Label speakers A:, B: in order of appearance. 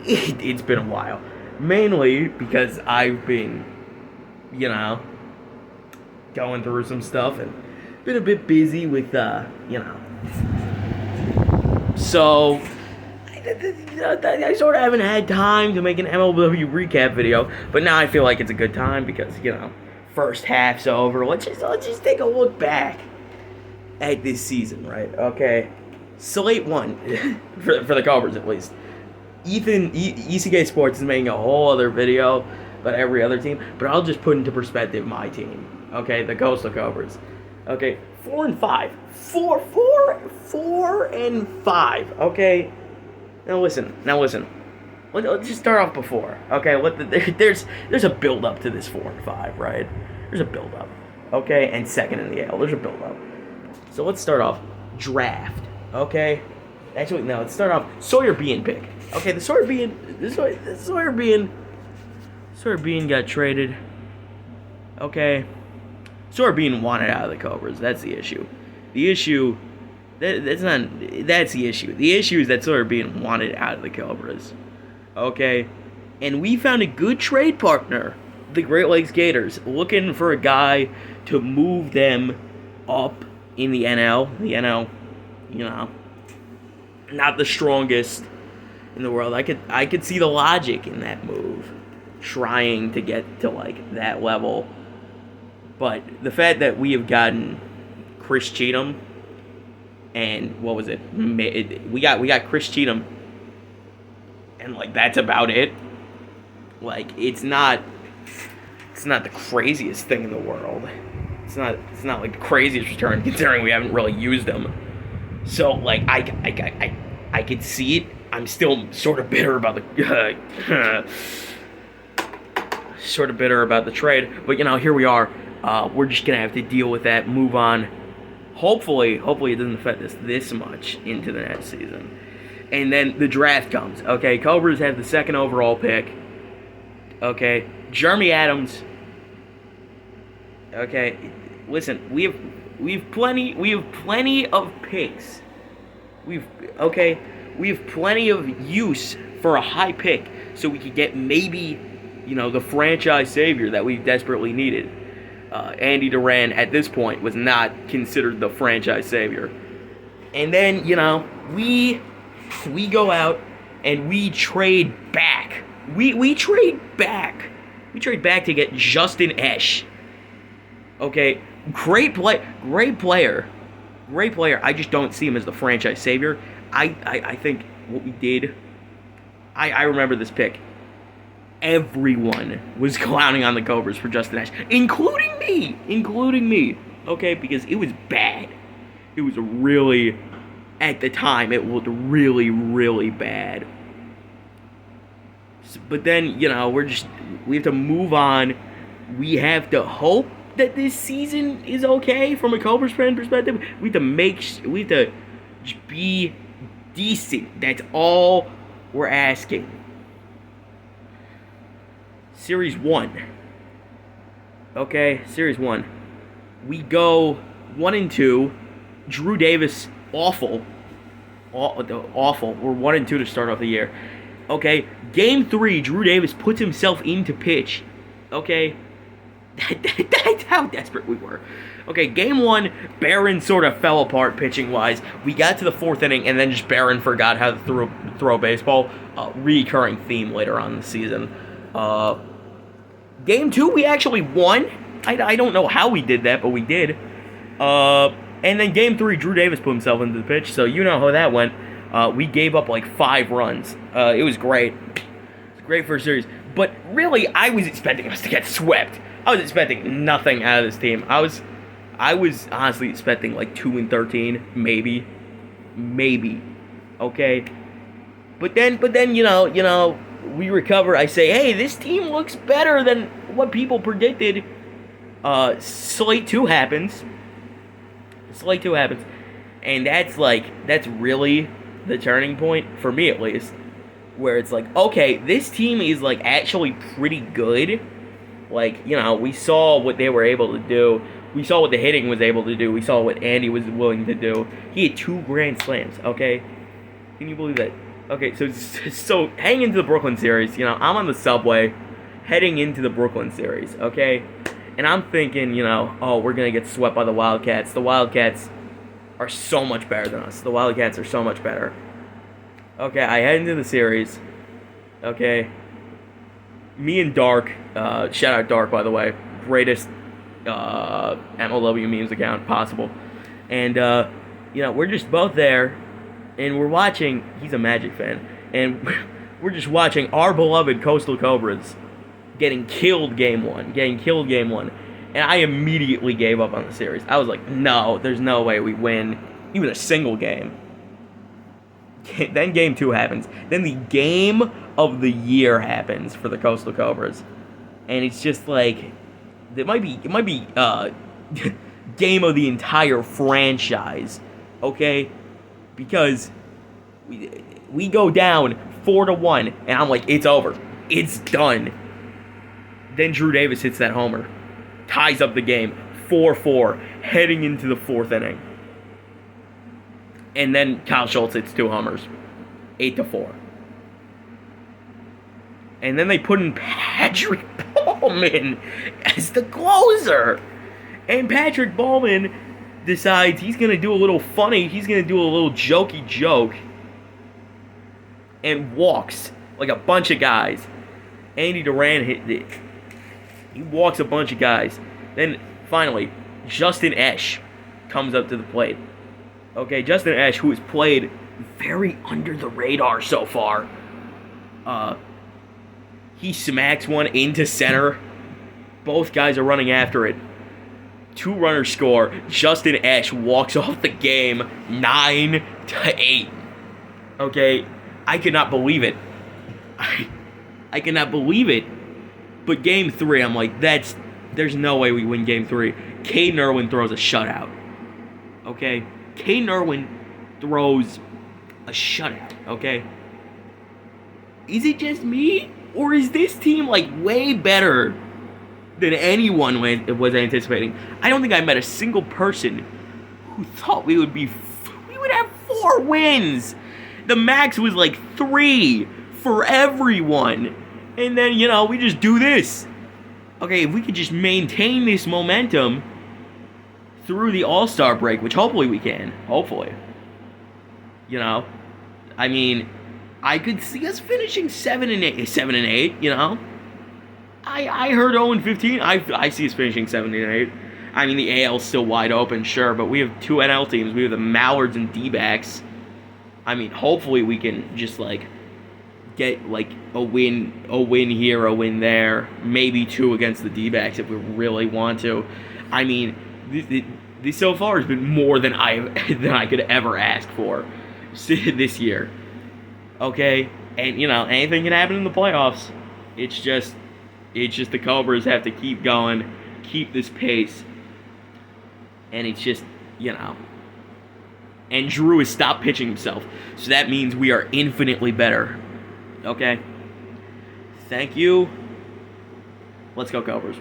A: it's been a while. Mainly because I've been, you know, going through some stuff and been a bit busy with, So, I sort of haven't had time to make an MLW recap video, but now I feel like it's a good time because, first half's over. Let's just take a look back at this season, right? Okay. Slate 1, for the Cobras at least. ECK Sports is making a whole other video about every other team, but I'll just put into perspective my team. Okay, the Coastal Cobras. Okay, 4-5. 4-4-4-5. Okay. Now listen. Let's just start off before. Okay, there's a build up to this 4-5, right? There's a build up. Okay, and second in the AL. There's a build up. So let's start off draft. Okay. Actually, no. Let's start off Sawyer Bean pick. Okay, the Sawyer Bean got traded. Okay. Sawyer Bean wanted out of the Cobras. That's the issue. That's the issue. The issue is that Sawyer Bean wanted out of the Cobras. Okay? And we found a good trade partner, the Great Lakes Gators, looking for a guy to move them up in the NL. The NL, not the strongest in the world. I could see the logic in that move, trying to get to that level. But the fact that we have gotten Chris Cheatham, and what was it? We got Chris Cheatham, and that's about it. It's not the craziest thing in the world. It's not the craziest return considering we haven't really used them. So I could see it. I'm still sort of bitter about the trade, but here we are. We're just gonna have to deal with that, move on. Hopefully it doesn't affect us this much into the next season. And then the draft comes. Okay, Cobras have the second overall pick. Okay, Jeremy Adams. Okay, listen, we have plenty of picks. We have plenty of use for a high pick, so we could get maybe, the franchise savior that we desperately needed. Andy Duran at this point was not considered the franchise savior. And then, we go out and we trade back. We trade back. We trade back to get Justin Esch. Okay, great player. I just don't see him as the franchise savior. I think what we did, I remember this pick. Everyone was clowning on the Cobras for Justin Esch, including me. Okay, because it was bad. It was really, at the time, it looked really, really bad. But then, we have to move on. We have to hope that this season is okay from a Cobras fan perspective. We have to be decent. That's all we're asking. Series 1. Okay, Series 1. We go 1-2. Drew Davis, awful. Awful. We're 1-2 to start off the year. Okay, Game 3, Drew Davis puts himself into pitch. Okay, that's how desperate we were. Okay, Game 1, Barron sort of fell apart pitching-wise. We got to the 4th inning, and then just Barron forgot how to throw baseball. Recurring theme later on in the season. Game 2, we actually won. I don't know how we did that, but we did. And then Game 3, Drew Davis put himself into the pitch, so you know how that went. We gave up 5 runs. It was great. It was great for a series. But really, I was expecting us to get swept. I was expecting nothing out of this team. I was honestly expecting 2-13, maybe. Okay. But then we recover. I say, hey, this team looks better than what people predicted. Slate 2 happens. And that's really the turning point, for me at least, where it's okay, this team is actually pretty good. We saw what they were able to do. We saw what the hitting was able to do. We saw what Andy was willing to do. He had 2 grand slams, okay? Can you believe that? Okay, so heading into the Brooklyn series, I'm on the subway, heading into the Brooklyn series, okay? And I'm thinking, oh, we're going to get swept by the Wildcats. The Wildcats are so much better than us. The Wildcats are so much better. Okay, I head into the series, okay? Me and Dark, shout out Dark, by the way, greatest MLW memes account possible. And, we're just both there, and we're watching, he's a Magic fan, and we're just watching our beloved Coastal Cobras getting killed game one. And I immediately gave up on the series. I was like, no, there's no way we win even a single game. Then game 2 happens. Then the game of the year happens for the Coastal Cobras. And it's just like, it might be game of the entire franchise, okay? Because we go down 4-1, and I'm like, it's over. It's done. Then Drew Davis hits that homer. Ties up the game, 4-4, heading into the 4th inning. And then Kyle Schultz hits 2 homers, 8-4. And then they put in Patrick Ballman as the closer. And Patrick Ballman decides he's going to do a little funny, he's going to do a little jokey joke, and walks like a bunch of guys. Andy Duran hit it. He walks a bunch of guys. Then, finally, Justin Esch comes up to the plate. Okay, Justin Esch, who has played very under the radar so far. He smacks one into center. Both guys are running after it. 2 runners score. Justin Esch walks off the game 9-8. Okay, I could not believe it. I cannot believe it. But game 3, I'm like, there's no way we win game 3. Caden Irwin throws a shutout. Okay? Caden Irwin throws a shutout. Okay? Is it just me? Or is this team, like, way better than anyone was anticipating? I don't think I met a single person who thought we would have 4 wins. The max was like 3 for everyone. And then, we just do this. Okay, if we could just maintain this momentum through the All-Star break, which hopefully we can. Hopefully. I mean, I could see us finishing 7-8, I heard 0-15. I see us finishing 7-8. I mean, the AL's still wide open, sure, but we have 2 NL teams. We have the Mallards and D-backs. I mean, hopefully we can just, get, a win here, a win there. Maybe 2 against the D-backs if we really want to. I mean, this so far has been more than I could ever ask for this year. Okay? And, anything can happen in the playoffs. It's just the Cobras have to keep going, keep this pace. And it's just, And Drew has stopped pitching himself. So that means we are infinitely better. Okay? Thank you. Let's go, Cobras.